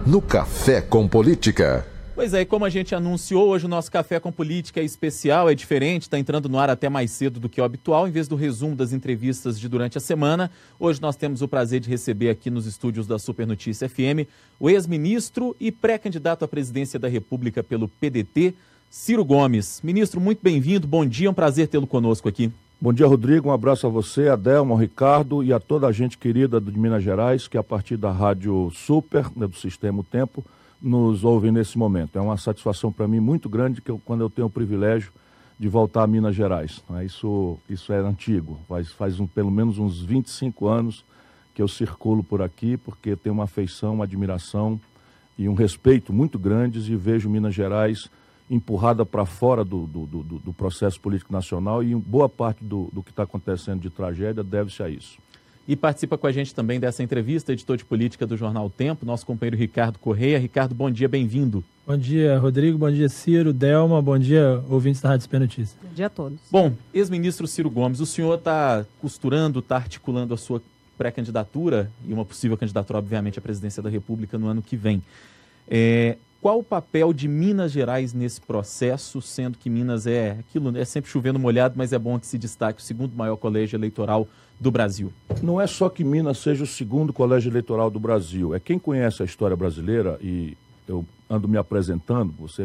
no Café com Política. Pois é, e como a gente anunciou, hoje o nosso Café com Política é especial, é diferente, está entrando no ar até mais cedo do que o habitual, em vez do resumo das entrevistas de durante a semana. Hoje nós temos o prazer de receber aqui nos estúdios da Super Notícia FM o ex-ministro e pré-candidato à presidência da República pelo PDT, Ciro Gomes. Ministro, muito bem-vindo, bom dia, é um prazer tê-lo conosco aqui. Bom dia, Rodrigo, um abraço a você, a Delma, ao Ricardo e a toda a gente querida de Minas Gerais, que a partir da Rádio Super, do Sistema O Tempo, nos ouvem nesse momento. É uma satisfação para mim muito grande quando eu tenho o privilégio de voltar a Minas Gerais. Isso é antigo, faz pelo menos uns 25 anos que eu circulo por aqui, porque tenho uma afeição, uma admiração e um respeito muito grandes e vejo Minas Gerais empurrada para fora do processo político nacional e boa parte do que está acontecendo de tragédia deve-se a isso. E participa com a gente também dessa entrevista, editor de política do Jornal Tempo, nosso companheiro Ricardo Correia. Ricardo, bom dia, bem-vindo. Bom dia, Rodrigo, bom dia, Ciro, Delma, bom dia, ouvintes da Rádio Super Notícias. Bom dia a todos. Bom, ex-ministro Ciro Gomes, o senhor está costurando, está articulando a sua pré-candidatura e uma possível candidatura, obviamente, à presidência da República no ano que vem. Qual o papel de Minas Gerais nesse processo, sendo que Minas é sempre chovendo molhado, mas é bom que se destaque o segundo maior colégio eleitoral do Brasil? Não é só que Minas seja o segundo colégio eleitoral do Brasil, é quem conhece a história brasileira, e eu ando me apresentando, você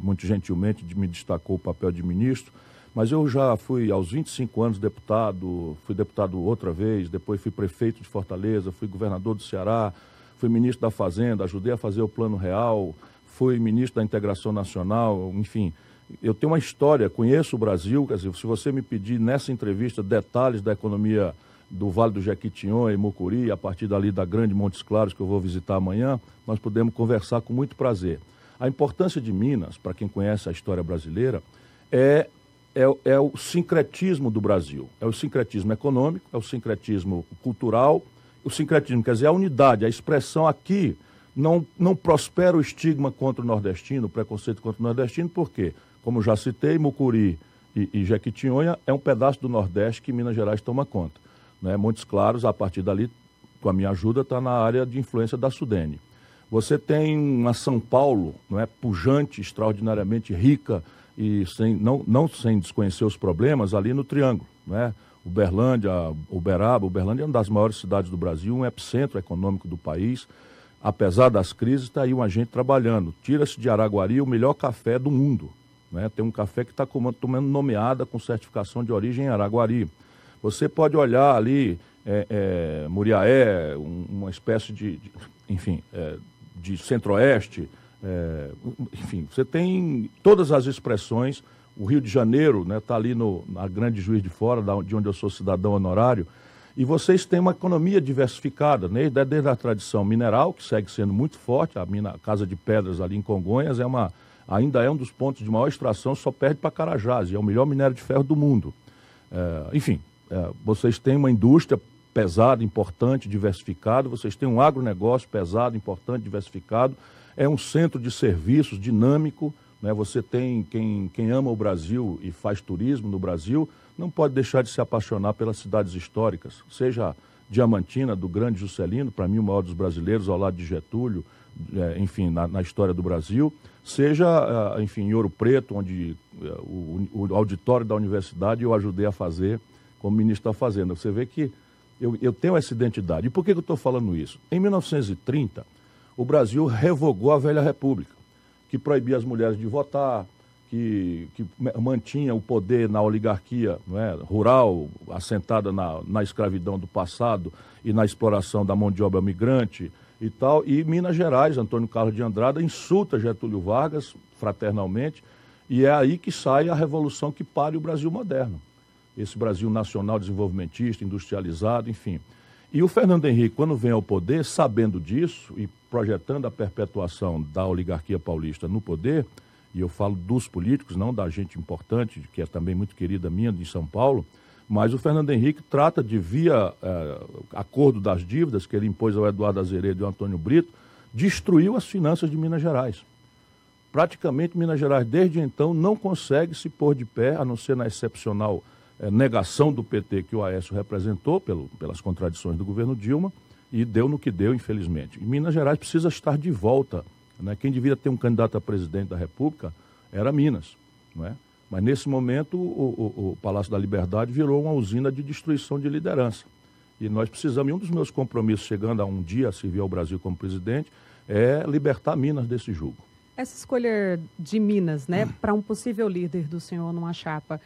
muito gentilmente me destacou o papel de ministro, mas eu já fui aos 25 anos deputado, fui deputado outra vez, depois fui prefeito de Fortaleza, fui governador do Ceará, fui ministro da Fazenda, ajudei a fazer o Plano Real, fui ministro da Integração Nacional, enfim, eu tenho uma história, conheço o Brasil, quer dizer, se você me pedir nessa entrevista detalhes da economia do Vale do Jequitinhonha e Mucuri, a partir dali da Grande Montes Claros, que eu vou visitar amanhã, nós podemos conversar com muito prazer. A importância de Minas, para quem conhece a história brasileira, é o sincretismo do Brasil, é o sincretismo econômico, é o sincretismo cultural, o sincretismo, quer dizer, a unidade, a expressão aqui, não prospera o estigma contra o nordestino, o preconceito contra o nordestino, por quê? Como já citei, Mucuri e Jequitinhonha é um pedaço do Nordeste que Minas Gerais toma conta. Né? Montes Claros, a partir dali, com a minha ajuda, está na área de influência da Sudene. Você tem uma São Paulo, não é, pujante, extraordinariamente rica, e não sem desconhecer os problemas, ali no Triângulo, né? Uberlândia, Uberaba, Uberlândia é uma das maiores cidades do Brasil, um epicentro econômico do país. Apesar das crises, está aí uma gente trabalhando. Tira-se de Araguari o melhor café do mundo. Né? Tem um café que está tomando nomeada com certificação de origem em Araguari. Você pode olhar ali, Muriaé, uma espécie de centro-oeste. Enfim, você tem todas as expressões. O Rio de Janeiro está ali na Grande Juiz de Fora, de onde eu sou cidadão honorário. E vocês têm uma economia diversificada, né? Desde a tradição mineral, que segue sendo muito forte, a Casa de Pedras ali em Congonhas ainda é um dos pontos de maior extração, só perde para Carajás, e é o melhor minério de ferro do mundo. Vocês têm uma indústria pesada, importante, diversificada, vocês têm um agronegócio pesado, importante, diversificado, é um centro de serviços dinâmico, né? Você tem quem ama o Brasil e faz turismo no Brasil, não pode deixar de se apaixonar pelas cidades históricas, seja Diamantina, do Grande Juscelino, para mim o maior dos brasileiros, ao lado de Getúlio, na história do Brasil, seja, em Ouro Preto, onde o auditório da universidade eu ajudei a fazer como ministro da Fazenda. Você vê que eu tenho essa identidade. E por que eu estou falando isso? Em 1930, o Brasil revogou a Velha República, que proibia as mulheres de votar, que mantinha o poder na oligarquia, não é, rural, assentada na escravidão do passado e na exploração da mão de obra migrante e tal. E Minas Gerais, Antônio Carlos de Andrada, insulta Getúlio Vargas fraternalmente, e é aí que sai a revolução que pare o Brasil moderno. Esse Brasil nacional desenvolvimentista, industrializado, enfim. E o Fernando Henrique, quando vem ao poder, sabendo disso e projetando a perpetuação da oligarquia paulista no poder, e eu falo dos políticos, não da gente importante, que é também muito querida minha, de São Paulo, mas o Fernando Henrique trata de, via acordo das dívidas que ele impôs ao Eduardo Azeredo e ao Antônio Brito, destruiu as finanças de Minas Gerais. Praticamente Minas Gerais, desde então, não consegue se pôr de pé, a não ser na excepcional negação do PT que o Aécio representou, pelas contradições do governo Dilma, E deu no que deu, infelizmente. E Minas Gerais precisa estar de volta, né? Quem devia ter um candidato a presidente da República era Minas, não é? Mas nesse momento o Palácio da Liberdade virou uma usina de destruição de liderança. E nós precisamos, e um dos meus compromissos, chegando a um dia a servir ao Brasil como presidente, é libertar Minas desse jugo. Essa escolha de Minas, né, para um possível líder do senhor numa chapa,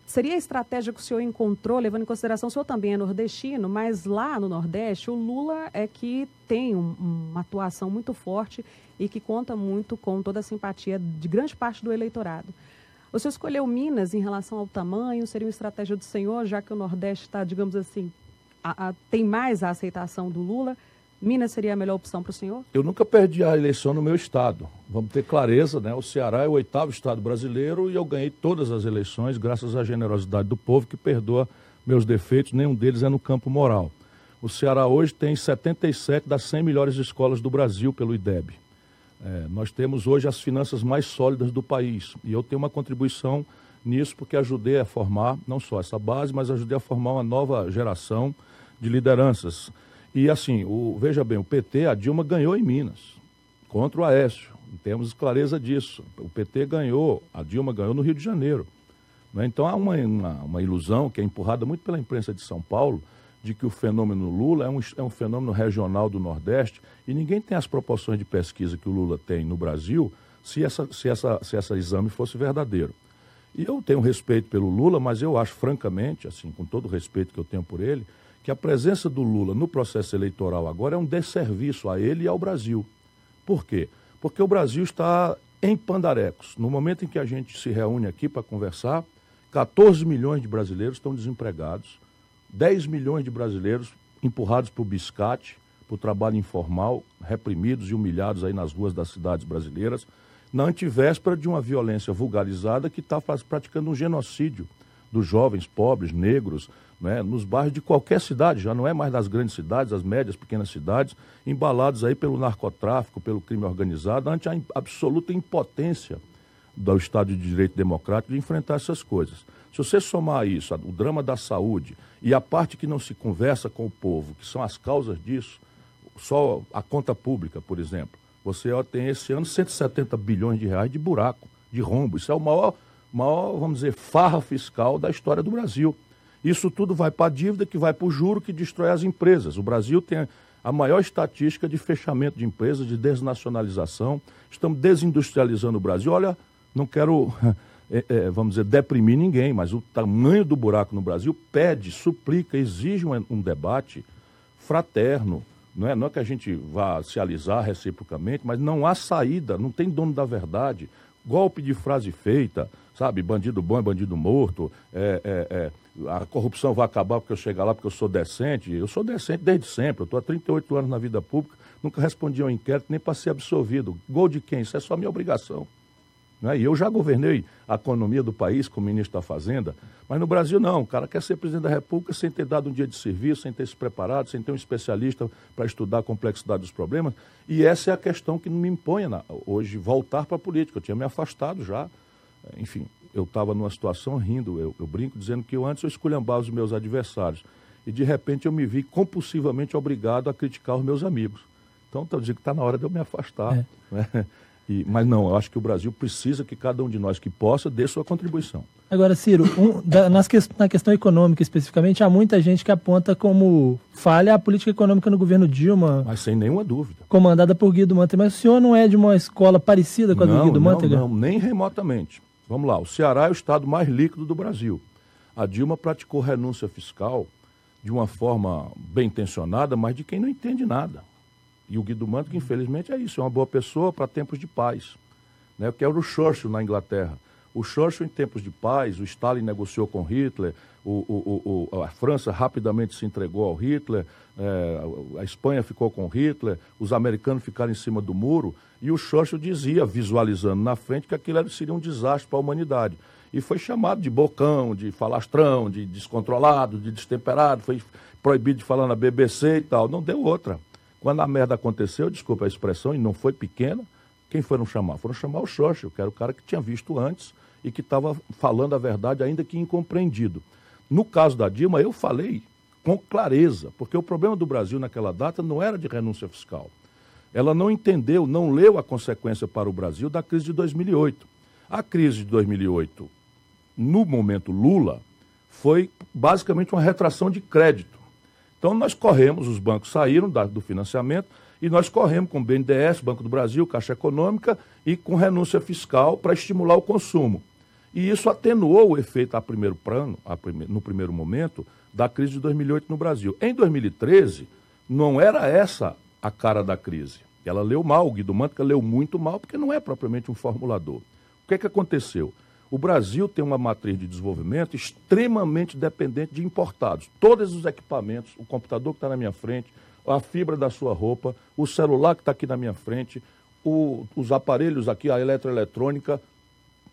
seria a estratégia que o senhor encontrou, levando em consideração, o senhor também é nordestino, mas lá no Nordeste o Lula é que tem uma atuação muito forte e que conta muito com toda a simpatia de grande parte do eleitorado. O senhor escolheu Minas em relação ao tamanho, seria uma estratégia do senhor, já que o Nordeste está, digamos assim, tem mais a aceitação do Lula? Minas seria a melhor opção para o senhor? Eu nunca perdi a eleição no meu estado. Vamos ter clareza, né? O Ceará é o 8º estado brasileiro e eu ganhei todas as eleições graças à generosidade do povo que perdoa meus defeitos, nenhum deles é no campo moral. O Ceará hoje tem 77 das 100 melhores escolas do Brasil pelo IDEB. Nós temos hoje as finanças mais sólidas do país e eu tenho uma contribuição nisso porque ajudei a formar, não só essa base, mas ajudei a formar uma nova geração de lideranças. E assim, veja bem, o PT, a Dilma ganhou em Minas, contra o Aécio, temos clareza disso. O PT ganhou, a Dilma ganhou no Rio de Janeiro. Né? Então há uma ilusão que é empurrada muito pela imprensa de São Paulo, de que o fenômeno Lula é um fenômeno regional do Nordeste, e ninguém tem as proporções de pesquisa que o Lula tem no Brasil, se esse exame fosse verdadeiro. E eu tenho respeito pelo Lula, mas eu acho, francamente, assim, com todo o respeito que eu tenho por ele, que a presença do Lula no processo eleitoral agora é um desserviço a ele e ao Brasil. Por quê? Porque o Brasil está em pandarecos. No momento em que a gente se reúne aqui para conversar, 14 milhões de brasileiros estão desempregados, 10 milhões de brasileiros empurrados para o biscate, para o trabalho informal, reprimidos e humilhados aí nas ruas das cidades brasileiras, na antivéspera de uma violência vulgarizada que está praticando um genocídio dos jovens pobres, negros, né, nos bairros de qualquer cidade, já não é mais das grandes cidades, as médias, pequenas cidades, embalados aí pelo narcotráfico, pelo crime organizado, ante a absoluta impotência do Estado de Direito Democrático de enfrentar essas coisas. Se você somar isso, o drama da saúde e a parte que não se conversa com o povo, que são as causas disso, só a conta pública, por exemplo, você tem esse ano 170 bilhões de reais de buraco, de rombo. Isso é o maior, vamos dizer, farra fiscal da história do Brasil. Isso tudo vai para a dívida, que vai para o juro, que destrói as empresas. O Brasil tem a maior estatística de fechamento de empresas, de desnacionalização. Estamos desindustrializando o Brasil. Olha, não quero, vamos dizer, deprimir ninguém, mas o tamanho do buraco no Brasil pede, suplica, exige um debate fraterno. Não é que a gente vá se alisar reciprocamente, mas não há saída, não tem dono da verdade. Golpe de frase feita, sabe? Bandido bom é bandido morto, a corrupção vai acabar porque eu chegar lá porque eu sou decente. Eu sou decente desde sempre, eu estou há 38 anos na vida pública, nunca respondi ao inquérito nem para ser absolvido. Gol de quem? Isso é só minha obrigação. Né? E eu já governei a economia do país como ministro da Fazenda, mas no Brasil não, o cara quer ser presidente da República sem ter dado um dia de serviço, sem ter se preparado, sem ter um especialista para estudar a complexidade dos problemas, e essa é a questão que me impõe hoje voltar para a política. Eu tinha me afastado já, enfim, eu estava numa situação rindo, eu brinco dizendo que antes eu esculhambava os meus adversários, e de repente eu me vi compulsivamente obrigado a criticar os meus amigos. Então, eu digo que está na hora de eu me afastar, né? Mas não, eu acho que o Brasil precisa que cada um de nós que possa dê sua contribuição. Agora, Ciro, na questão econômica especificamente, há muita gente que aponta como falha a política econômica no governo Dilma. Mas sem nenhuma dúvida. Comandada por Guido Mantega. Mas o senhor não é de uma escola parecida com a do Guido Mantega? Não, nem remotamente. Vamos lá, o Ceará é o estado mais líquido do Brasil. A Dilma praticou renúncia fiscal de uma forma bem intencionada, mas de quem não entende nada. E o Guido Mantega, infelizmente, é isso, é uma boa pessoa para tempos de paz. Né? Que era o Churchill na Inglaterra. O Churchill, em tempos de paz, o Stalin negociou com Hitler, a França rapidamente se entregou ao Hitler, a Espanha ficou com Hitler, os americanos ficaram em cima do muro, e o Churchill dizia, visualizando na frente, que aquilo seria um desastre para a humanidade. E foi chamado de bocão, de falastrão, de descontrolado, de destemperado, foi proibido de falar na BBC e tal. Não deu outra. Quando a merda aconteceu, desculpa a expressão, e não foi pequena, quem foram chamar? Foram chamar o Churchill, que era o cara que tinha visto antes e que estava falando a verdade, ainda que incompreendido. No caso da Dilma, eu falei com clareza, porque o problema do Brasil naquela data não era de renúncia fiscal. Ela não entendeu, não leu a consequência para o Brasil da crise de 2008. A crise de 2008, no momento Lula, foi basicamente uma retração de crédito. Então nós corremos, os bancos saíram do financiamento e nós corremos com o BNDES, Banco do Brasil, Caixa Econômica e com renúncia fiscal para estimular o consumo. E isso atenuou o efeito no primeiro momento da crise de 2008 no Brasil. Em 2013, não era essa a cara da crise. Ela leu mal, o Guido Mantega leu muito mal, porque não é propriamente um formulador. O que é que aconteceu? O Brasil tem uma matriz de desenvolvimento extremamente dependente de importados. Todos os equipamentos, o computador que está na minha frente, a fibra da sua roupa, o celular que está aqui na minha frente, os aparelhos aqui, a eletroeletrônica,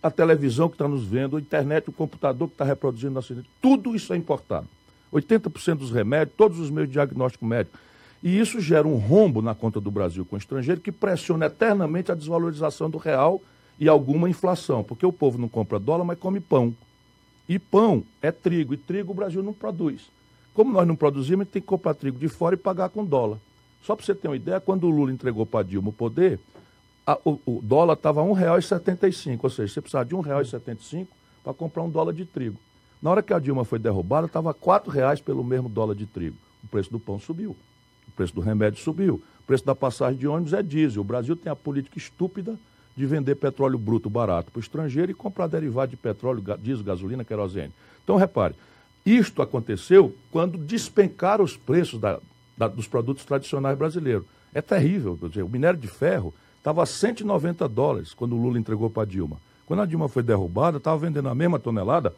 a televisão que está nos vendo, a internet, o computador que está reproduzindo nossa internet, tudo isso é importado. 80% dos remédios, todos os meios de diagnóstico médico. E isso gera um rombo na conta do Brasil com o estrangeiro que pressiona eternamente a desvalorização do real e alguma inflação, porque o povo não compra dólar, mas come pão. E pão é trigo, e trigo o Brasil não produz. Como nós não produzimos, a gente tem que comprar trigo de fora e pagar com dólar. Só para você ter uma ideia, quando o Lula entregou para Dilma o poder, o dólar estava a R$ 1,75, ou seja, você precisava de R$ 1,75 para comprar um dólar de trigo. Na hora que a Dilma foi derrubada, estava R$ 4,00 pelo mesmo dólar de trigo. O preço do pão subiu, o preço do remédio subiu, o preço da passagem de ônibus é diesel. O Brasil tem a política estúpida de vender petróleo bruto barato para o estrangeiro e comprar derivado de petróleo, diesel, gasolina, querosene. Então, repare, isto aconteceu quando despencaram os preços dos produtos tradicionais brasileiros. É terrível, quer dizer, o minério de ferro estava a $190 quando o Lula entregou para a Dilma. Quando a Dilma foi derrubada, estava vendendo a mesma tonelada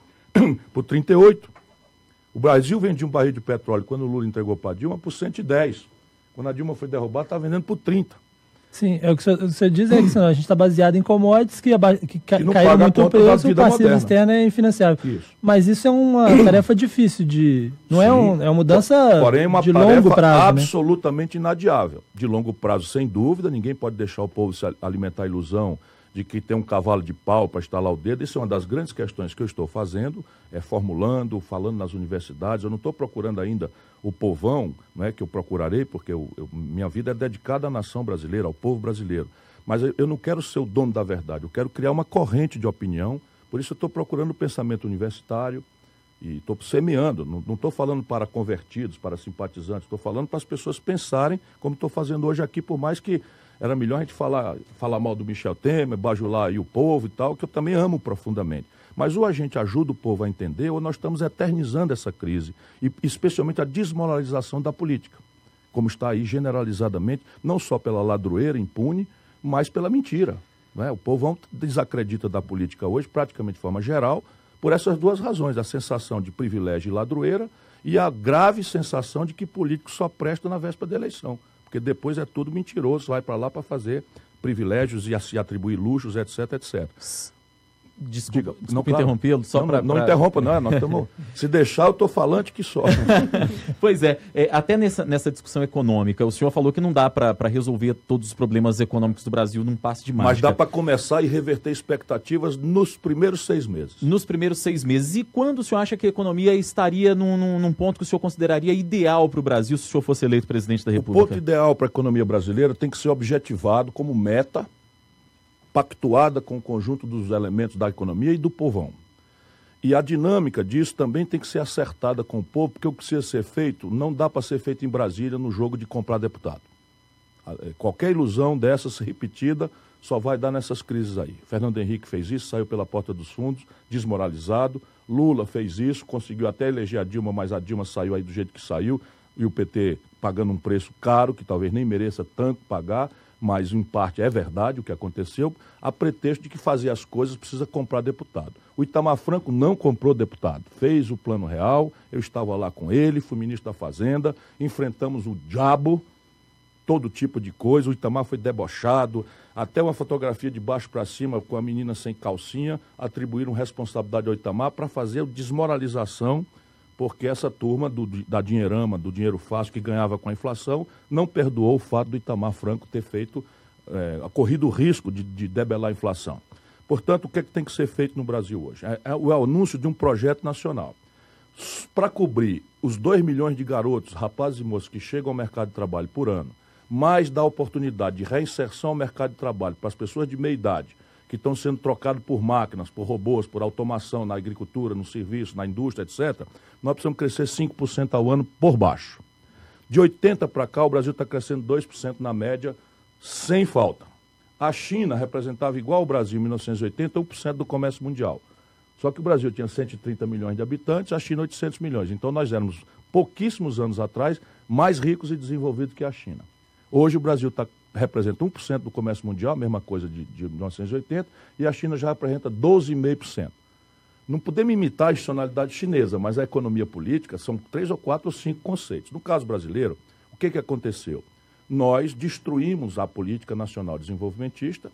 por 38. O Brasil vendia um barril de petróleo quando o Lula entregou para a Dilma por 110. Quando a Dilma foi derrubada, estava vendendo por 30. Sim, o que você diz é que a gente está baseado em commodities que não caiu muito o preço, o passivo moderna. externo é infinanciável. Isso. Mas isso é uma tarefa difícil de... Não é uma mudança porém, uma de longo prazo, absolutamente inadiável. De longo prazo, sem dúvida, ninguém pode deixar o povo se alimentar a ilusão de que tem um cavalo de pau para estalar o dedo. Isso é uma das grandes questões que eu estou fazendo, formulando, falando nas universidades. Eu não estou procurando ainda o povão, né, que eu procurarei, porque minha vida é dedicada à nação brasileira, ao povo brasileiro. Mas eu não quero ser o dono da verdade, eu quero criar uma corrente de opinião. Por isso eu estou procurando o pensamento universitário e estou semeando. Não estou falando para convertidos, para simpatizantes, estou falando para as pessoas pensarem como estou fazendo hoje aqui, por mais que era melhor a gente falar mal do Michel Temer, bajular aí o povo e tal, que eu também amo profundamente. Mas ou a gente ajuda o povo a entender, ou nós estamos eternizando essa crise, e especialmente a desmoralização da política, como está aí generalizadamente, não só pela ladroeira impune, mas pela mentira. Né? O povo desacredita da política hoje, praticamente de forma geral, por essas duas razões, a sensação de privilégio e ladroeira e a grave sensação de que político só presta na véspera da eleição. Porque depois é tudo mentiroso, vai para lá para fazer privilégios e se atribuir luxos, etc, etc. Desculpa interrompê-lo, só para... Não interrompa, não, nós estamos... Se deixar, eu estou falante que só. Pois é, até nessa discussão econômica, o senhor falou que não dá para resolver todos os problemas econômicos do Brasil num passe de mágica. Mas dá para começar e reverter expectativas nos primeiros 6 meses. Nos primeiros 6 meses. E quando o senhor acha que a economia estaria num ponto que o senhor consideraria ideal para o Brasil se o senhor fosse eleito presidente da República? O ponto ideal para a economia brasileira tem que ser objetivado como meta, pactuada com o conjunto dos elementos da economia e do povão. E a dinâmica disso também tem que ser acertada com o povo, porque o que precisa ser feito não dá para ser feito em Brasília no jogo de comprar deputado. Qualquer ilusão dessas repetida só vai dar nessas crises aí. Fernando Henrique fez isso, saiu pela porta dos fundos, desmoralizado. Lula fez isso, conseguiu até eleger a Dilma, mas a Dilma saiu aí do jeito que saiu, e o PT pagando um preço caro, que talvez nem mereça tanto pagar, mas em parte é verdade o que aconteceu, a pretexto de que fazer as coisas precisa comprar deputado. O Itamar Franco não comprou deputado, fez o Plano Real, eu estava lá com ele, fui ministro da Fazenda, enfrentamos o diabo, todo tipo de coisa, o Itamar foi debochado, até uma fotografia de baixo para cima com a menina sem calcinha, atribuíram responsabilidade ao Itamar para fazer desmoralização, porque essa turma da dinheirama, do dinheiro fácil que ganhava com a inflação, não perdoou o fato do Itamar Franco ter corrido o risco de debelar a inflação. Portanto, o que é que tem que ser feito no Brasil hoje? É o anúncio de um projeto nacional. para cobrir os 2 milhões de garotos, rapazes e moças que chegam ao mercado de trabalho por ano, mais dar oportunidade de reinserção ao mercado de trabalho para as pessoas de meia idade, que estão sendo trocadas por máquinas, por robôs, por automação na agricultura, no serviço, na indústria, etc., nós precisamos crescer 5% ao ano por baixo. De 80 para cá, o Brasil está crescendo 2% na média, sem falta. A China representava, igual ao Brasil em 1980, 1% do comércio mundial. Só que o Brasil tinha 130 milhões de habitantes, a China 800 milhões. Então nós éramos, pouquíssimos anos atrás, mais ricos e desenvolvidos que a China. Hoje o Brasil representa 1% do comércio mundial, a mesma coisa de 1980, e a China já representa 12,5%. Não podemos imitar a institucionalidade chinesa, mas a economia política são 3 ou 4 ou 5 conceitos. No caso brasileiro, o que aconteceu? Nós destruímos a política nacional desenvolvimentista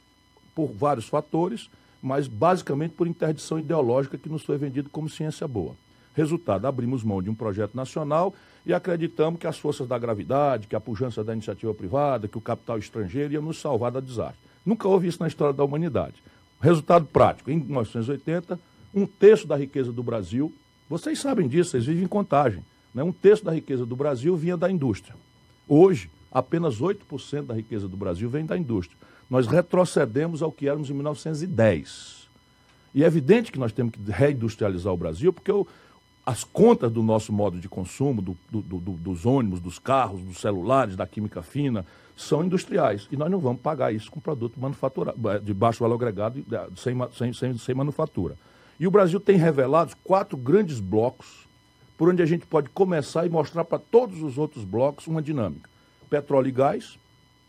por vários fatores, mas basicamente por interdição ideológica que nos foi vendido como ciência boa. Resultado, abrimos mão de um projeto nacional e acreditamos que as forças da gravidade, que a pujança da iniciativa privada, que o capital estrangeiro ia nos salvar da desastre. Nunca houve isso na história da humanidade. Resultado prático, em 1980, 1/3 da riqueza do Brasil, vocês sabem disso, vocês vivem em Contagem, né? 1/3 da riqueza do Brasil vinha da indústria. Hoje, apenas 8% da riqueza do Brasil vem da indústria. Nós retrocedemos ao que éramos em 1910. E é evidente que nós temos que reindustrializar o Brasil, porque as contas do nosso modo de consumo, dos ônibus, dos carros, dos celulares, da química fina, são industriais. E nós não vamos pagar isso com produto manufaturado, de baixo valor agregado, sem manufatura. E o Brasil tem revelado 4 grandes blocos, por onde a gente pode começar e mostrar para todos os outros blocos uma dinâmica. Petróleo e gás,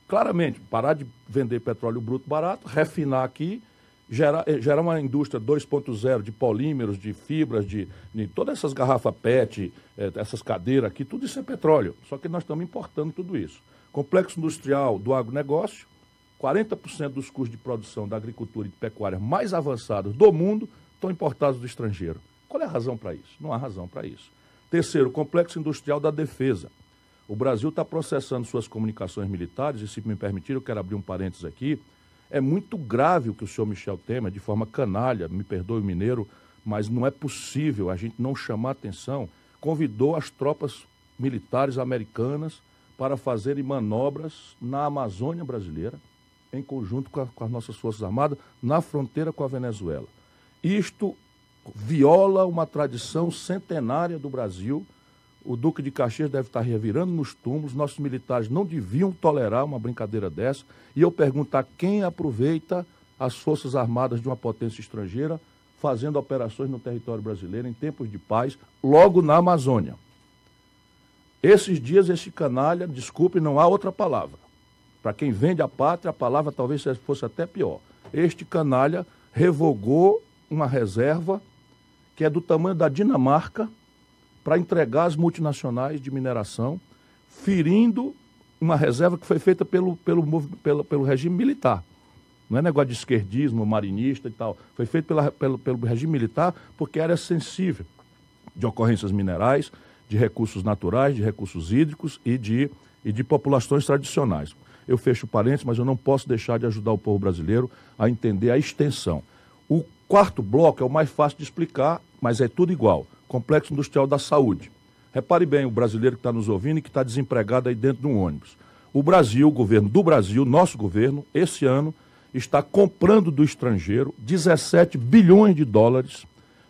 claramente, parar de vender petróleo bruto barato, refinar aqui, gerar uma indústria 2.0 de polímeros, de fibras, de todas essas garrafas PET, essas cadeiras aqui, tudo isso é petróleo. Só que nós estamos importando tudo isso. Complexo industrial do agronegócio, 40% dos custos de produção da agricultura e de pecuária mais avançados do mundo estão importados do estrangeiro. Qual é a razão para isso? Não há razão para isso. Terceiro, complexo industrial da defesa. O Brasil está processando suas comunicações militares, e se me permitir, eu quero abrir um parênteses aqui. É muito grave o que o senhor Michel Temer, de forma canalha, me perdoe o mineiro, mas não é possível a gente não chamar atenção, convidou as tropas militares americanas para fazerem manobras na Amazônia brasileira, em conjunto com as nossas Forças Armadas, na fronteira com a Venezuela. Isto viola uma tradição centenária do Brasil. O Duque de Caxias deve estar revirando nos túmulos, nossos militares não deviam tolerar uma brincadeira dessa. E eu pergunto a quem aproveita as Forças Armadas de uma potência estrangeira fazendo operações no território brasileiro em tempos de paz, logo na Amazônia. Esses dias, esse canalha, desculpe, não há outra palavra. Para quem vende a pátria, a palavra talvez fosse até pior. Este canalha revogou uma reserva que é do tamanho da Dinamarca, para entregar às multinacionais de mineração, ferindo uma reserva que foi feita pelo regime militar. Não é negócio de esquerdismo, marinista e tal. Foi feito pelo regime militar porque era sensível de ocorrências minerais, de recursos naturais, de recursos hídricos e de populações tradicionais. Eu fecho parênteses, mas eu não posso deixar de ajudar o povo brasileiro a entender a extensão. O 4º bloco é o mais fácil de explicar, mas é tudo igual. Complexo Industrial da Saúde. Repare bem, o brasileiro que está nos ouvindo e que está desempregado aí dentro de um ônibus. O Brasil, o governo do Brasil, nosso governo, esse ano, está comprando do estrangeiro 17 bilhões de dólares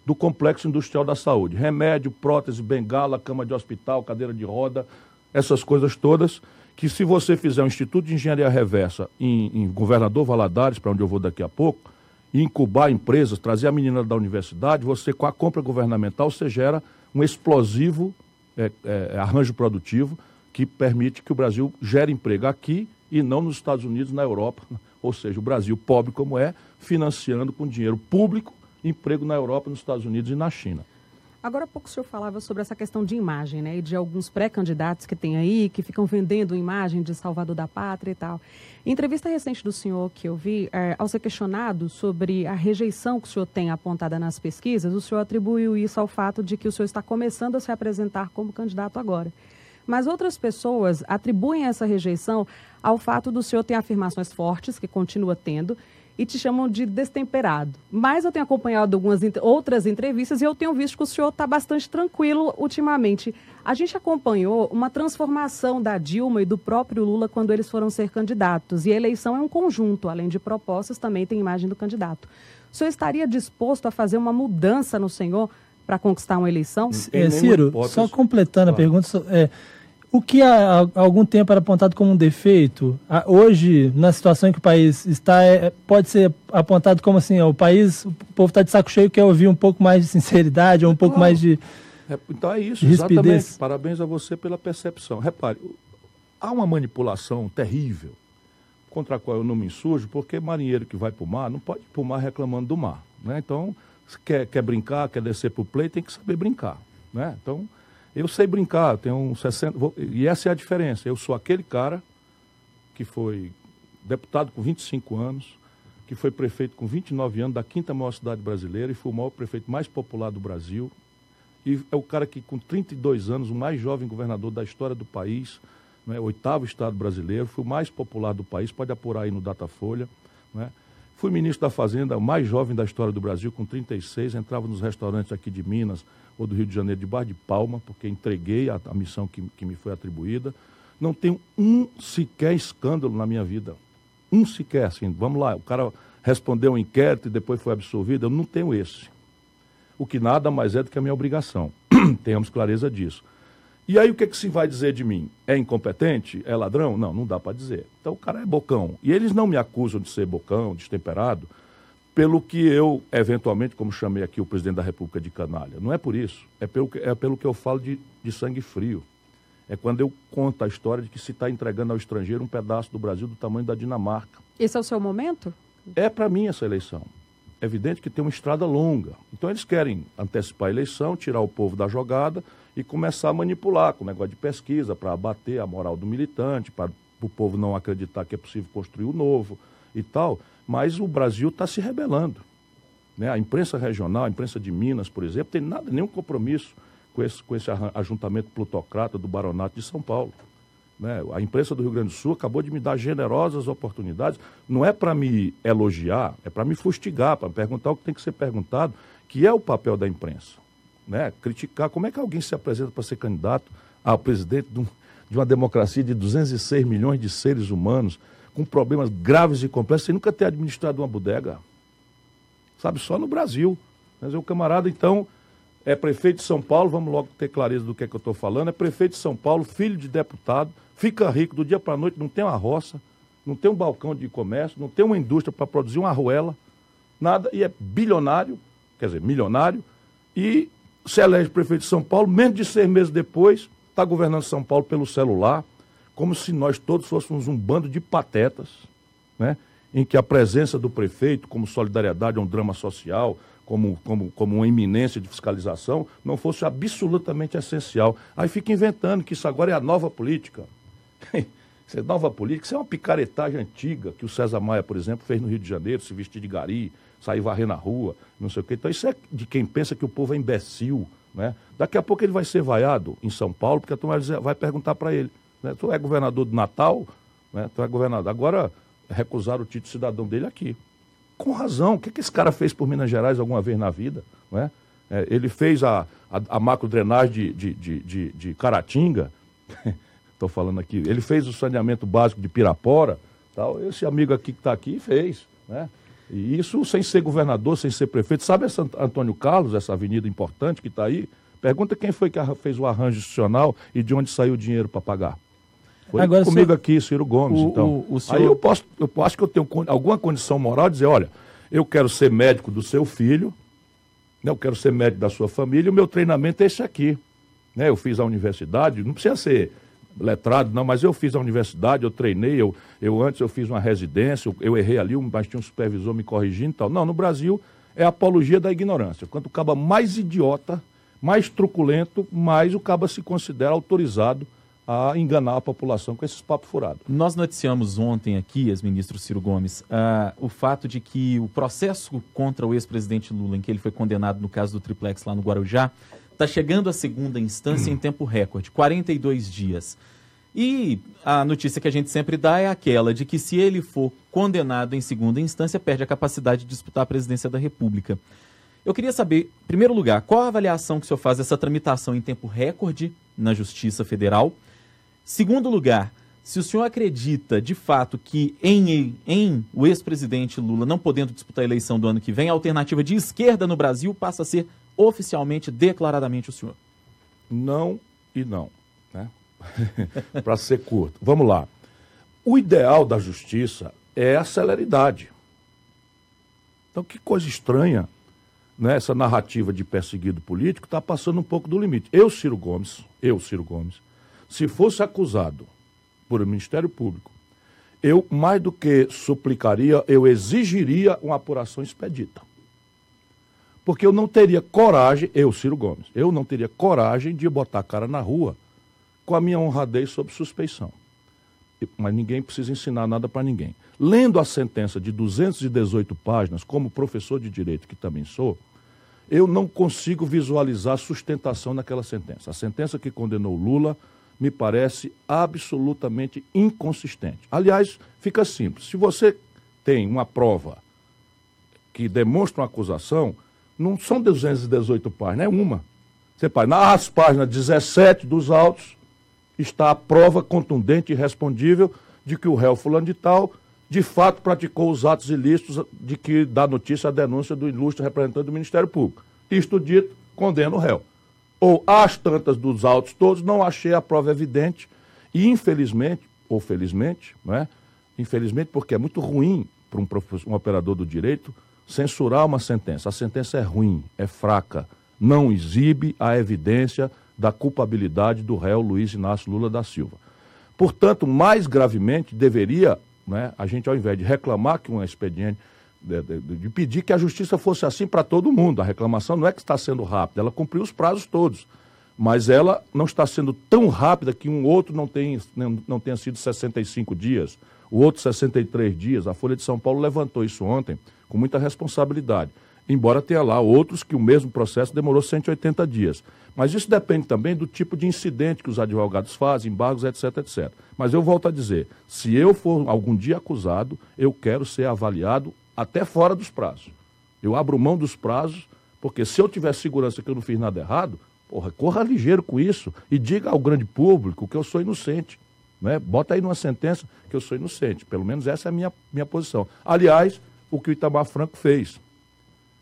do Complexo Industrial da Saúde. Remédio, prótese, bengala, cama de hospital, cadeira de roda, essas coisas todas, que se você fizer um Instituto de Engenharia Reversa em Governador Valadares, para onde eu vou daqui a pouco, incubar empresas, trazer a menina da universidade, você, com a compra governamental, você gera um explosivo arranjo produtivo que permite que o Brasil gere emprego aqui e não nos Estados Unidos, na Europa. Ou seja, o Brasil, pobre como é, financiando com dinheiro público emprego na Europa, nos Estados Unidos e na China. Agora há pouco o senhor falava sobre essa questão de imagem, né? E de alguns pré-candidatos que tem aí, que ficam vendendo imagem de salvador da pátria e tal. Em entrevista recente do senhor que eu vi, ao ser questionado sobre a rejeição que o senhor tem apontada nas pesquisas, o senhor atribuiu isso ao fato de que o senhor está começando a se apresentar como candidato agora. mas outras pessoas atribuem essa rejeição ao fato do senhor ter afirmações fortes, que continua tendo, e te chamam de destemperado. Mas eu tenho acompanhado algumas outras entrevistas e eu tenho visto que o senhor está bastante tranquilo ultimamente. A gente acompanhou uma transformação da Dilma e do próprio Lula quando eles foram ser candidatos. E a eleição é um conjunto, além de propostas, também tem imagem do candidato. O senhor estaria disposto a fazer uma mudança no senhor para conquistar uma eleição? Ciro, só completando a pergunta, o que há algum tempo era apontado como um defeito, hoje, na situação em que o país está, pode ser apontado como assim, o povo está de saco cheio, quer ouvir um pouco mais de sinceridade, ou um pouco mais de então é isso, rispidez. Exatamente. Parabéns a você pela percepção. Repare, há uma manipulação terrível, contra a qual eu não me insurjo, porque marinheiro que vai para o mar não pode ir para o mar reclamando do mar. Né? Então, se quer brincar, quer descer para o play, tem que saber brincar. Né? Então, eu sei brincar, tenho uns 60... E essa é a diferença. Eu sou aquele cara que foi deputado com 25 anos, que foi prefeito com 29 anos da 5ª maior cidade brasileira e foi o maior prefeito mais popular do Brasil. E é o cara que, com 32 anos, o mais jovem governador da história do país, né, 8º estado brasileiro, foi o mais popular do país, pode apurar aí no Datafolha. Né? Fui ministro da Fazenda, o mais jovem da história do Brasil, com 36, entrava nos restaurantes aqui de Minas ou do Rio de Janeiro de bar de palma, porque entreguei a missão que me foi atribuída. Não tenho um sequer escândalo na minha vida. Um sequer, assim, vamos lá, o cara respondeu um inquérito e depois foi absolvido, eu não tenho esse. O que nada mais é do que a minha obrigação. Tenhamos clareza disso. E aí o que se vai dizer de mim? É incompetente? É ladrão? Não, não dá para dizer. Então o cara é bocão. E eles não me acusam de ser bocão, destemperado, pelo que eu, eventualmente, como chamei aqui o presidente da República de canalha. Não é por isso. É pelo que eu falo de sangue frio. É quando eu conto a história de que se está entregando ao estrangeiro um pedaço do Brasil do tamanho da Dinamarca. Esse é o seu momento? É para mim essa eleição. É evidente que tem uma estrada longa. Então eles querem antecipar a eleição, tirar o povo da jogada e começar a manipular com o negócio de pesquisa para abater a moral do militante, para o povo não acreditar que é possível construir o novo e tal. Mas o Brasil está se rebelando. Né? A imprensa regional, a imprensa de Minas, por exemplo, tem nenhum compromisso com esse ajuntamento plutocrata do Baronato de São Paulo. Né? A imprensa do Rio Grande do Sul acabou de me dar generosas oportunidades. Não é para me elogiar, é para me fustigar, para me perguntar o que tem que ser perguntado, que é o papel da imprensa. Né? Criticar como é que alguém se apresenta para ser candidato a presidente de uma democracia de 206 milhões de seres humanos, com problemas graves e complexos, sem nunca ter administrado uma bodega. Sabe, só no Brasil. Mas o camarada, então, é prefeito de São Paulo, vamos logo ter clareza do que é que eu estou falando, é prefeito de São Paulo, filho de deputado, fica rico do dia para a noite, não tem uma roça, não tem um balcão de comércio, não tem uma indústria para produzir uma arruela, nada, e é bilionário, quer dizer, milionário, e se elege prefeito de São Paulo, menos de 6 meses depois, está governando São Paulo pelo celular, como se nós todos fôssemos um bando de patetas, né? Em que a presença do prefeito, como solidariedade a um drama social, como uma iminência de fiscalização, não fosse absolutamente essencial. Aí fica inventando que isso agora é a nova política. Isso é nova política, isso é uma picaretagem antiga que o César Maia, por exemplo, fez no Rio de Janeiro, se vestir de gari, sair varrer na rua, não sei o quê. Então isso é de quem pensa que o povo é imbecil, né? Daqui a pouco ele vai ser vaiado em São Paulo, porque a turma vai perguntar para ele, né? Tu é governador do Natal, né? Tu é governador. Agora recusaram o título de cidadão dele aqui. Com razão. O que esse cara fez por Minas Gerais alguma vez na vida? Não é? Ele fez a macrodrenagem de Caratinga. Estou falando aqui. Ele fez o saneamento básico de Pirapora. Tal. Esse amigo aqui que está aqui fez. Né? E isso sem ser governador, sem ser prefeito. Sabe essa Antônio Carlos, essa avenida importante que está aí? Pergunta quem foi que fez o arranjo institucional e de onde saiu o dinheiro para pagar. Foi agora, comigo aqui, Ciro Gomes, então. Senhor... Aí eu acho que eu tenho alguma condição moral de dizer, olha, eu quero ser médico do seu filho, né, eu quero ser médico da sua família, e o meu treinamento é esse aqui. Né, eu fiz a universidade, não precisa ser letrado, não, mas eu fiz a universidade, eu treinei, antes eu fiz uma residência, eu errei ali, mas tinha um supervisor me corrigindo e tal. Não, no Brasil é a apologia da ignorância. Quanto o caba mais idiota, mais truculento, mais o caba se considera autorizado a enganar a população com esses papos furados. Nós noticiamos ontem aqui, ex-ministro Ciro Gomes, o fato de que o processo contra o ex-presidente Lula, em que ele foi condenado no caso do triplex lá no Guarujá, está chegando à segunda instância em tempo recorde, 42 dias. E a notícia que a gente sempre dá é aquela de que se ele for condenado em segunda instância, perde a capacidade de disputar a presidência da República. Eu queria saber, em primeiro lugar, qual a avaliação que o senhor faz dessa tramitação em tempo recorde na Justiça Federal? Segundo lugar, se o senhor acredita, de fato, que em o ex-presidente Lula não podendo disputar a eleição do ano que vem, a alternativa de esquerda no Brasil passa a ser oficialmente, declaradamente o senhor? Não e não, né? Para ser curto. Vamos lá. O ideal da justiça é a celeridade. Então, que coisa estranha, né? Essa narrativa de perseguido político está passando um pouco do limite. Eu, Ciro Gomes, se fosse acusado por Ministério Público, eu, mais do que suplicaria, eu exigiria uma apuração expedita. Porque eu não teria coragem, Ciro Gomes, eu não teria coragem de botar a cara na rua com a minha honradez sob suspeição. Mas ninguém precisa ensinar nada para ninguém. Lendo a sentença de 218 páginas, como professor de direito que também sou, eu não consigo visualizar sustentação naquela sentença. A sentença que condenou Lula me parece absolutamente inconsistente. Aliás, fica simples. Se você tem uma prova que demonstra uma acusação, não são 218 páginas, é uma. Você faz, nas páginas 17 dos autos, está a prova contundente e respondível de que o réu fulano de tal, de fato, praticou os atos ilícitos de que dá notícia a denúncia do ilustre representante do Ministério Público. Isto dito, condena o réu. Ou, às tantas dos autos todos, não achei a prova evidente e, infelizmente, ou felizmente, né? Infelizmente, porque é muito ruim para um operador do direito censurar uma sentença. A sentença é ruim, é fraca, não exibe a evidência da culpabilidade do réu Luiz Inácio Lula da Silva. Portanto, mais gravemente, deveria, né, a gente, ao invés de reclamar que um expediente, de pedir que a justiça fosse assim para todo mundo. A reclamação não é que está sendo rápida, ela cumpriu os prazos todos, mas ela não está sendo tão rápida que um outro não tenha sido 65 dias, o outro 63 dias. A Folha de São Paulo levantou isso ontem com muita responsabilidade, embora tenha lá outros que o mesmo processo demorou 180 dias. Mas isso depende também do tipo de incidente que os advogados fazem, embargos, etc, etc. Mas eu volto a dizer, se eu for algum dia acusado, eu quero ser avaliado até fora dos prazos. Eu abro mão dos prazos, porque se eu tiver segurança que eu não fiz nada errado, corra ligeiro com isso e diga ao grande público que eu sou inocente. Né? Bota aí numa sentença que eu sou inocente. Pelo menos essa é a minha posição. Aliás, o que o Itamar Franco fez.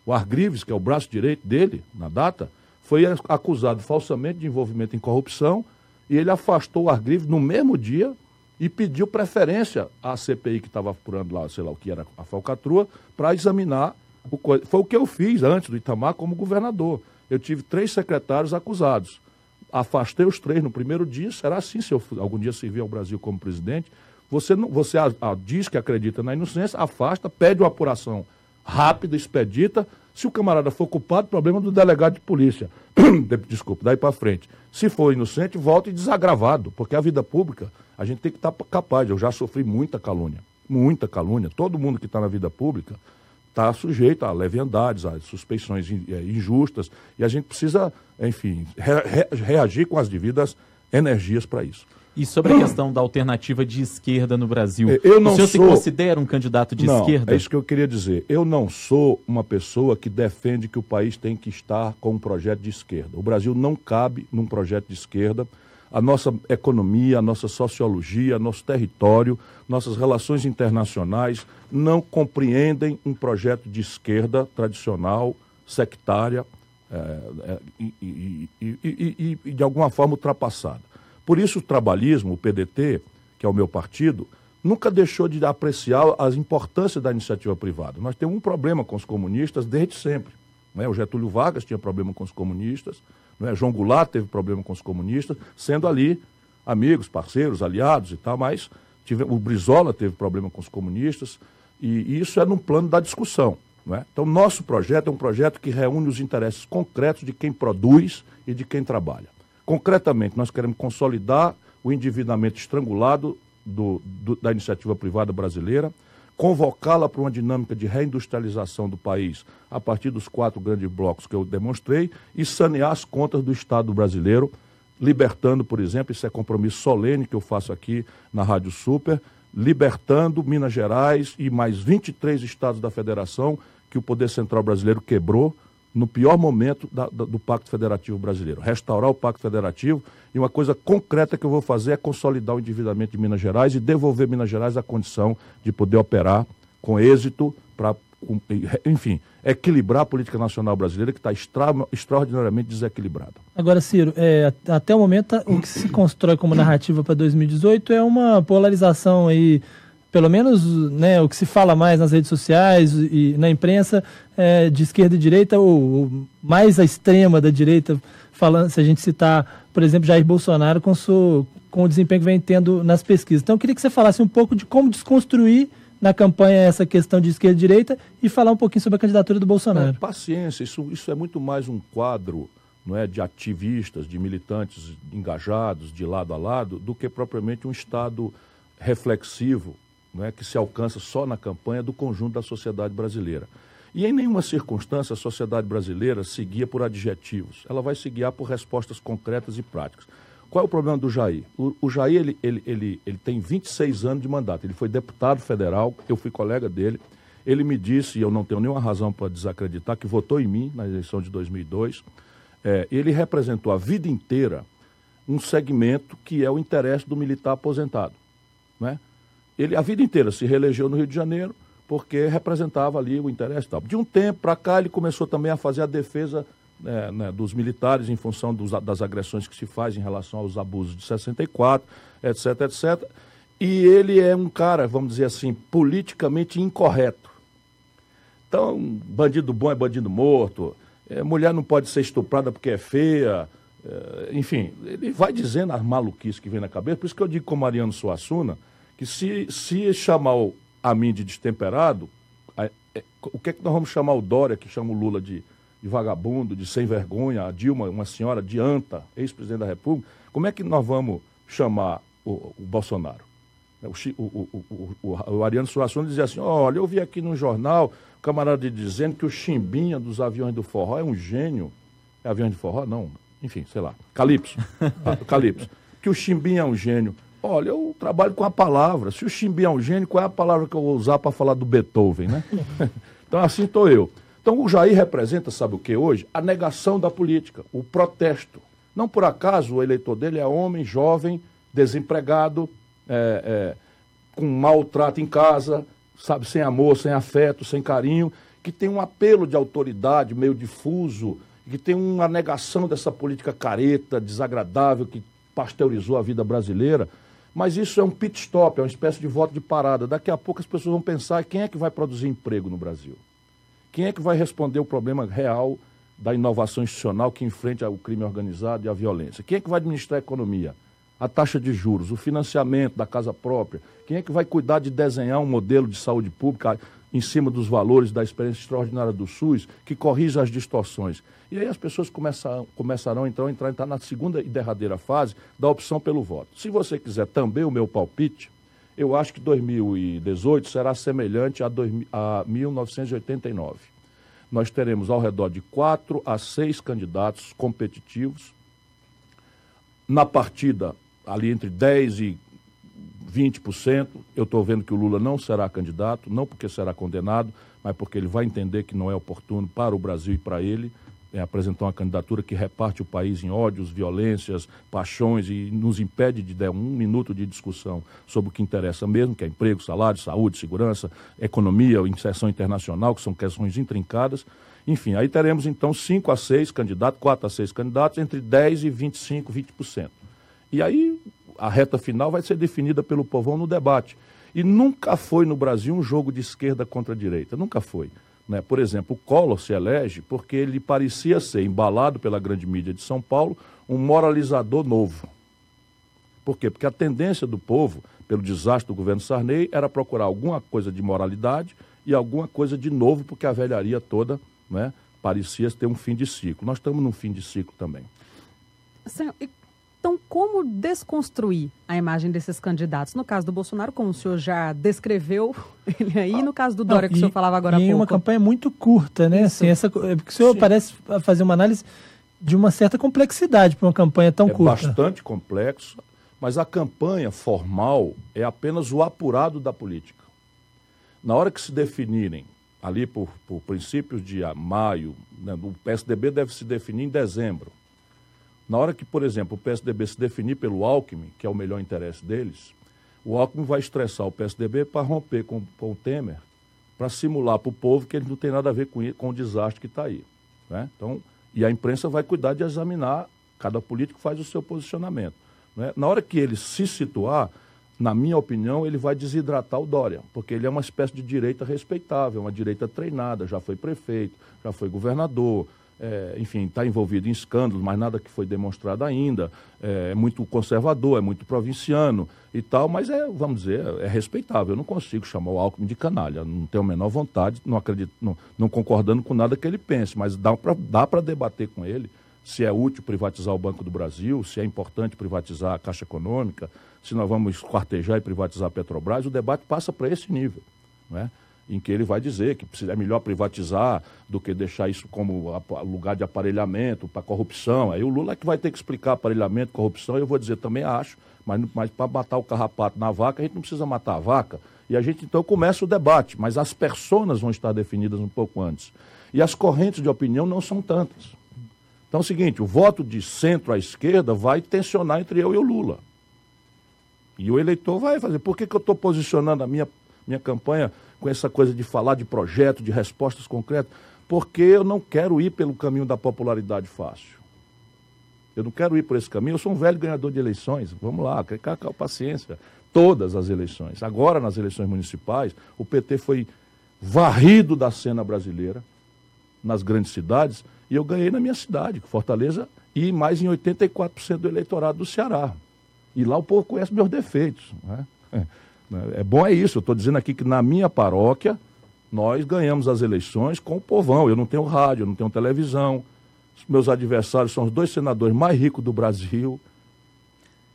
O Argrives, que é o braço direito dele, na data, foi acusado falsamente de envolvimento em corrupção e ele afastou o Argrives no mesmo dia e pediu preferência à CPI que estava apurando lá, sei lá o que era a falcatrua, para examinar o coisa. Foi o que eu fiz antes do Itamar como governador. Eu tive 3 secretários acusados. Afastei os 3 no primeiro dia. Será assim se eu algum dia servir ao Brasil como presidente? Você diz que acredita na inocência, afasta, pede uma apuração rápida, expedita. Se o camarada for culpado, problema do delegado de polícia. Desculpa, daí para frente. Se for inocente, volta e desagravado, porque a vida pública, a gente tem que estar capaz. Eu já sofri muita calúnia. Todo mundo que está na vida pública está sujeito a leviandades, a suspeições injustas, e a gente precisa, enfim, reagir com as devidas energias para isso. E sobre a questão da alternativa de esquerda no Brasil, o senhor se considera um candidato de esquerda? É isso que eu queria dizer. Eu não sou uma pessoa que defende que o país tem que estar com um projeto de esquerda. O Brasil não cabe num projeto de esquerda. A nossa economia, a nossa sociologia, nosso território, nossas relações internacionais não compreendem um projeto de esquerda tradicional, sectária e de alguma forma ultrapassada. Por isso o trabalhismo, o PDT, que é o meu partido, nunca deixou de apreciar a importância da iniciativa privada. Nós temos um problema com os comunistas desde sempre. Né? O Getúlio Vargas tinha problema com os comunistas, né? João Goulart teve problema com os comunistas, sendo ali amigos, parceiros, aliados e tal, mas o Brizola teve problema com os comunistas, e isso é no plano da discussão. Né? Então, nosso projeto é um projeto que reúne os interesses concretos de quem produz e de quem trabalha. Concretamente, nós queremos consolidar o endividamento estrangulado da iniciativa privada brasileira, convocá-la para uma dinâmica de reindustrialização do país a partir dos 4 grandes blocos que eu demonstrei e sanear as contas do Estado brasileiro, libertando, por exemplo, isso é compromisso solene que eu faço aqui na Rádio Super, libertando Minas Gerais e mais 23 estados da federação que o Poder Central brasileiro quebrou no pior momento do Pacto Federativo Brasileiro. Restaurar o Pacto Federativo e uma coisa concreta que eu vou fazer é consolidar o endividamento de Minas Gerais e devolver Minas Gerais a condição de poder operar com êxito para, enfim, equilibrar a política nacional brasileira que está extraordinariamente desequilibrada. Agora, Ciro, até o momento o que se constrói como narrativa para 2018 é uma polarização aí, pelo menos, né, o que se fala mais nas redes sociais e na imprensa, de esquerda e direita, ou mais a extrema da direita, falando, se a gente citar, por exemplo, Jair Bolsonaro com o desempenho que vem tendo nas pesquisas. Então, eu queria que você falasse um pouco de como desconstruir na campanha essa questão de esquerda e direita e falar um pouquinho sobre a candidatura do Bolsonaro. Paciência, isso é muito mais um quadro, não é, de ativistas, de militantes engajados de lado a lado, do que propriamente um estado reflexivo, não é, que se alcança só na campanha do conjunto da sociedade brasileira. E em nenhuma circunstância a sociedade brasileira se guia por adjetivos, ela vai se guiar por respostas concretas e práticas. Qual é o problema do Jair? O Jair ele tem 26 anos de mandato, ele foi deputado federal, eu fui colega dele, ele me disse, e eu não tenho nenhuma razão para desacreditar, que votou em mim na eleição de 2002, ele representou a vida inteira um segmento que é o interesse do militar aposentado, não é? Ele a vida inteira se reelegeu no Rio de Janeiro porque representava ali o interesse e tal. De um tempo para cá ele começou também a fazer a defesa dos militares em função das agressões que se faz em relação aos abusos de 64, etc, etc. E ele é um cara, vamos dizer assim, politicamente incorreto. Então, bandido bom é bandido morto, mulher não pode ser estuprada porque é feia, enfim, ele vai dizendo as maluquices que vem na cabeça. Por isso que eu digo com Mariano Suassuna que se chamar a mim de destemperado, o que é que nós vamos chamar o Dória, que chama o Lula de vagabundo, de sem vergonha, a Dilma, uma senhora de anta, ex-presidente da República, como é que nós vamos chamar o Bolsonaro? O Ariano Suassuna dizia assim, olha, eu vi aqui no jornal o camarada dizendo que o Chimbinha dos aviões do forró é um gênio. É aviões de forró? Não. Enfim, sei lá. Calypso. Calypso. Que o Chimbinha é um gênio. Olha, eu trabalho com a palavra. Se o Chimbinha é um gênio, qual é a palavra que eu vou usar para falar do Beethoven, né? Então, assim estou eu. Então, o Jair representa, sabe o que hoje? A negação da política, o protesto. Não por acaso o eleitor dele é homem, jovem, desempregado, com maltrato em casa, sabe, sem amor, sem afeto, sem carinho, que tem um apelo de autoridade meio difuso, que tem uma negação dessa política careta, desagradável, que pasteurizou a vida brasileira. Mas isso é um pit stop, é uma espécie de voto de parada. Daqui a pouco as pessoas vão pensar quem é que vai produzir emprego no Brasil. Quem é que vai responder o problema real da inovação institucional que enfrenta o crime organizado e a violência? Quem é que vai administrar a economia? A taxa de juros, o financiamento da casa própria? Quem é que vai cuidar de desenhar um modelo de saúde pública em cima dos valores da experiência extraordinária do SUS, que corrija as distorções? E aí as pessoas começarão então a entrar na segunda e derradeira fase da opção pelo voto. Se você quiser também o meu palpite, eu acho que 2018 será semelhante a 1989. Nós teremos ao redor de 4 a 6 candidatos competitivos. Na partida, ali entre 10% e 20%, eu estou vendo que o Lula não será candidato, não porque será condenado, mas porque ele vai entender que não é oportuno para o Brasil e para ele apresentar uma candidatura que reparte o país em ódios, violências, paixões e nos impede de dar um minuto de discussão sobre o que interessa mesmo, que é emprego, salário, saúde, segurança, economia, inserção internacional, que são questões intrincadas. Enfim, aí teremos então 5 a 6 candidatos, 4 a 6 candidatos, entre 10% e 25%, 20%. E aí a reta final vai ser definida pelo povão no debate. E nunca foi no Brasil um jogo de esquerda contra a direita, nunca foi. Por exemplo, o Collor se elege porque ele parecia ser, embalado pela grande mídia de São Paulo, um moralizador novo. Por quê? Porque a tendência do povo, pelo desastre do governo Sarney, era procurar alguma coisa de moralidade e alguma coisa de novo, porque a velharia toda, parecia ter um fim de ciclo. Nós estamos num fim de ciclo também. Senhor, Então, como desconstruir a imagem desses candidatos? No caso do Bolsonaro, como o senhor já descreveu ele aí, no caso do Dória, que o senhor falava agora há pouco. E uma campanha muito curta, né? Assim, porque o senhor parece fazer uma análise de uma certa complexidade para uma campanha tão curta. É bastante complexo, mas a campanha formal é apenas o apurado da política. Na hora que se definirem, ali por princípios de maio, né, o PSDB deve se definir em dezembro. Na hora que, por exemplo, o PSDB se definir pelo Alckmin, que é o melhor interesse deles, o Alckmin vai estressar o PSDB para romper com o Temer, para simular para o povo que ele não tem nada a ver com o desastre que está aí. Né? Então, e a imprensa vai cuidar de examinar, cada político faz o seu posicionamento. Né? Na hora que ele se situar, na minha opinião, ele vai desidratar o Dória, porque ele é uma espécie de direita respeitável, uma direita treinada, já foi prefeito, já foi governador, enfim, está envolvido em escândalos, mas nada que foi demonstrado ainda, é muito conservador, é muito provinciano e tal, mas vamos dizer, é respeitável. Eu não consigo chamar o Alckmin de canalha, não tenho a menor vontade, não acredito, não concordando com nada que ele pense, mas dá para debater com ele se é útil privatizar o Banco do Brasil, se é importante privatizar a Caixa Econômica, se nós vamos esquartejar e privatizar a Petrobras. O debate passa para esse nível, não é? Em que ele vai dizer que é melhor privatizar do que deixar isso como lugar de aparelhamento para corrupção. Aí o Lula é que vai ter que explicar aparelhamento, corrupção, e eu vou dizer, também acho, mas para matar o carrapato na vaca, a gente não precisa matar a vaca. E a gente então começa o debate, mas as personas vão estar definidas um pouco antes. E as correntes de opinião não são tantas. Então é o seguinte, o voto de centro à esquerda vai tensionar entre eu e o Lula. E o eleitor vai fazer. Por que eu estou posicionando a minha campanha com essa coisa de falar de projeto, de respostas concretas? Porque eu não quero ir pelo caminho da popularidade fácil. Eu não quero ir por esse caminho. Eu sou um velho ganhador de eleições. Vamos lá, paciência. Todas as eleições. Agora, nas eleições municipais, o PT foi varrido da cena brasileira, nas grandes cidades, e eu ganhei na minha cidade, Fortaleza, e mais em 84% do eleitorado do Ceará. E lá o povo conhece meus defeitos. Né? É bom isso, eu estou dizendo aqui que na minha paróquia nós ganhamos as eleições com o povão. Eu não tenho rádio, eu não tenho televisão. Os meus adversários são os 2 senadores mais ricos do Brasil.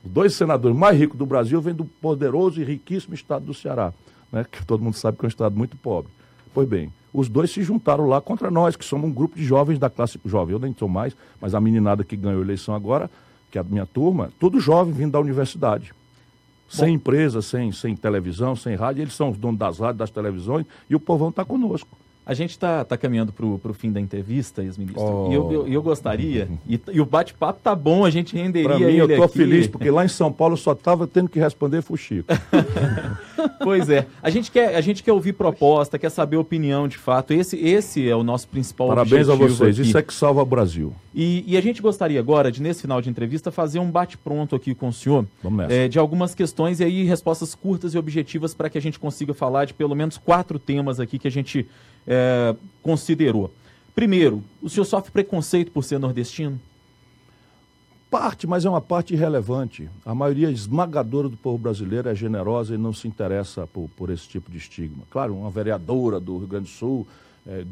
Os 2 senadores mais ricos do Brasil vêm do poderoso e riquíssimo estado do Ceará, né? Que todo mundo sabe que é um estado muito pobre. Pois bem, os 2 se juntaram lá contra nós, que somos um grupo de jovens da classe jovem. Eu nem sou mais, mas a meninada que ganhou a eleição agora, que é a minha turma, tudo jovem vindo da universidade. Sem empresa, sem televisão, sem rádio, eles são os donos das rádios, das televisões, e o povão está conosco. A gente está caminhando para o fim da entrevista, ex-ministro, e eu gostaria, e o bate-papo tá bom, a gente renderia ele aqui. Eu estou feliz, porque lá em São Paulo eu só estava tendo que responder fuxico. Pois é, a gente quer ouvir proposta, quer saber opinião de fato, esse é o nosso principal objetivo. Parabéns a vocês, aqui. Isso é que salva o Brasil. E a gente gostaria agora, nesse final de entrevista, fazer um bate-pronto aqui com o senhor, de algumas questões e aí respostas curtas e objetivas para que a gente consiga falar de pelo menos 4 temas aqui que a gente considerou. Primeiro, o senhor sofre preconceito por ser nordestino? Parte, mas é uma parte irrelevante. A maioria esmagadora do povo brasileiro é generosa e não se interessa por esse tipo de estigma. Claro, uma vereadora do Rio Grande do Sul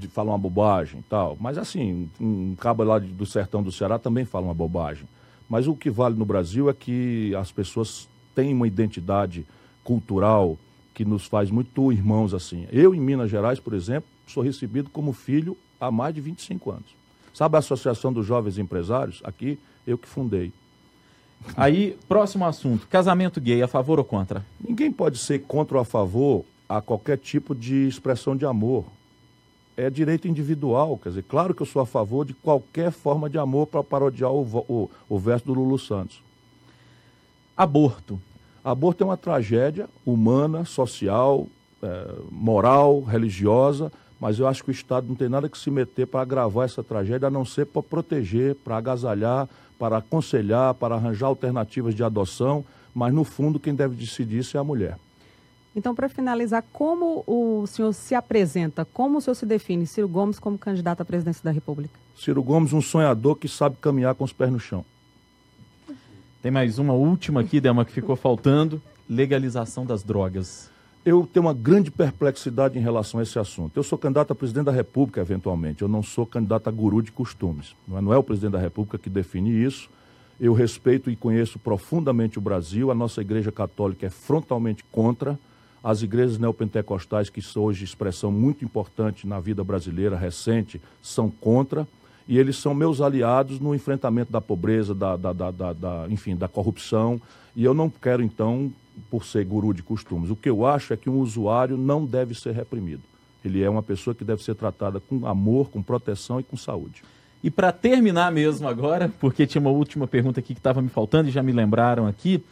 fala uma bobagem e tal, mas assim, um cabo lá do sertão do Ceará também fala uma bobagem. Mas o que vale no Brasil é que as pessoas têm uma identidade cultural que nos faz muito irmãos assim. Eu, em Minas Gerais, por exemplo, sou recebido como filho há mais de 25 anos. Sabe a Associação dos Jovens Empresários? Aqui, eu que fundei. Aí, próximo assunto, casamento gay, a favor ou contra? Ninguém pode ser contra ou a favor a qualquer tipo de expressão de amor. É direito individual, quer dizer, claro que eu sou a favor de qualquer forma de amor para parodiar o verso do Lulu Santos. Aborto. Aborto é uma tragédia humana, social, moral, religiosa, mas eu acho que o Estado não tem nada que se meter para agravar essa tragédia, a não ser para proteger, para agasalhar, para aconselhar, para arranjar alternativas de adoção, mas no fundo quem deve decidir isso é a mulher. Então, para finalizar, como o senhor se apresenta, como o senhor se define, Ciro Gomes, como candidato à presidência da República? Ciro Gomes, um sonhador que sabe caminhar com os pés no chão. Tem mais uma última aqui, Delma, que ficou faltando, legalização das drogas. Eu tenho uma grande perplexidade em relação a esse assunto. Eu sou candidato a presidente da República, eventualmente. Eu não sou candidato a guru de costumes. Não é o presidente da República que define isso. Eu respeito e conheço profundamente o Brasil, a nossa Igreja Católica é frontalmente contra, as igrejas neopentecostais, que são hoje expressão muito importante na vida brasileira recente, são contra, e eles são meus aliados no enfrentamento da pobreza, enfim, da corrupção, e eu não quero, então, por ser guru de costumes. O que eu acho é que um usuário não deve ser reprimido. Ele é uma pessoa que deve ser tratada com amor, com proteção e com saúde. E para terminar mesmo agora, porque tinha uma última pergunta aqui que estava me faltando e já me lembraram aqui,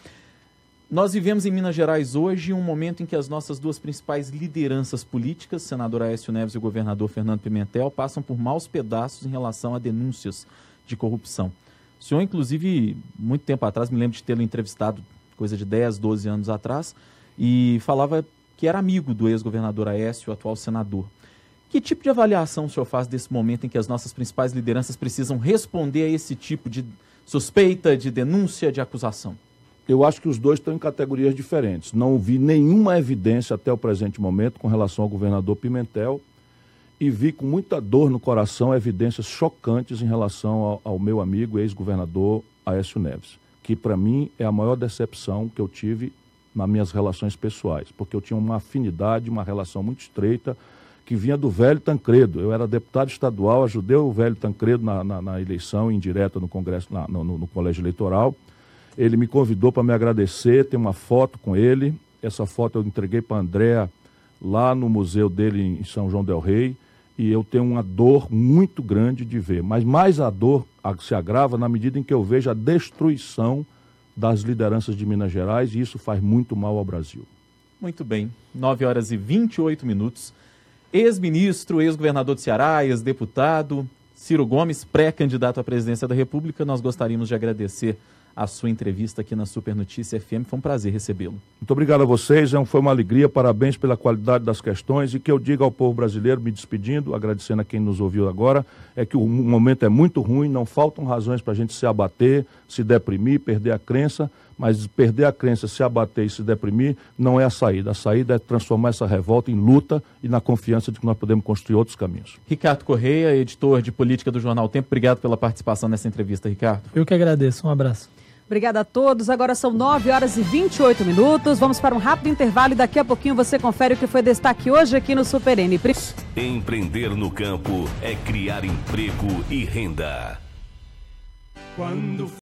nós vivemos em Minas Gerais hoje um momento em que as nossas duas principais lideranças políticas, senador Aécio Neves e o governador Fernando Pimentel, passam por maus pedaços em relação a denúncias de corrupção. O senhor, inclusive, muito tempo atrás, me lembro de tê-lo entrevistado, coisa de 10, 12 anos atrás, e falava que era amigo do ex-governador Aécio, o atual senador. Que tipo de avaliação o senhor faz desse momento em que as nossas principais lideranças precisam responder a esse tipo de suspeita, de denúncia, de acusação? Eu acho que os dois estão em categorias diferentes. Não vi nenhuma evidência até o presente momento com relação ao governador Pimentel e vi com muita dor no coração evidências chocantes em relação ao meu amigo ex-governador Aécio Neves, que para mim é a maior decepção que eu tive nas minhas relações pessoais, porque eu tinha uma afinidade, uma relação muito estreita que vinha do velho Tancredo. Eu era deputado estadual, ajudei o velho Tancredo na eleição indireta no Congresso, no Colégio Eleitoral. Ele me convidou para me agradecer, tem uma foto com ele. Essa foto eu entreguei para a Andréa lá no museu dele em São João del Rei. E eu tenho uma dor muito grande de ver. Mas mais a dor se agrava na medida em que eu vejo a destruição das lideranças de Minas Gerais, e isso faz muito mal ao Brasil. Muito bem, 9h28. Ex-ministro, ex-governador de Ceará, ex-deputado, Ciro Gomes, pré-candidato à presidência da República, nós gostaríamos de agradecer a sua entrevista aqui na Super Notícia FM. Foi um prazer recebê-lo. Muito obrigado a vocês, foi uma alegria, parabéns pela qualidade das questões, e que eu diga ao povo brasileiro, me despedindo, agradecendo a quem nos ouviu agora, é que o momento é muito ruim, não faltam razões para a gente se abater, se deprimir, perder a crença, mas perder a crença, se abater e se deprimir não é a saída é transformar essa revolta em luta e na confiança de que nós podemos construir outros caminhos. Ricardo Correia, editor de política do Jornal Tempo, obrigado pela participação nessa entrevista, Ricardo. Eu que agradeço, um abraço. Obrigada a todos. Agora são 9h28. Vamos para um rápido intervalo e daqui a pouquinho você confere o que foi destaque hoje aqui no Super N. Empreender no campo é criar emprego e renda.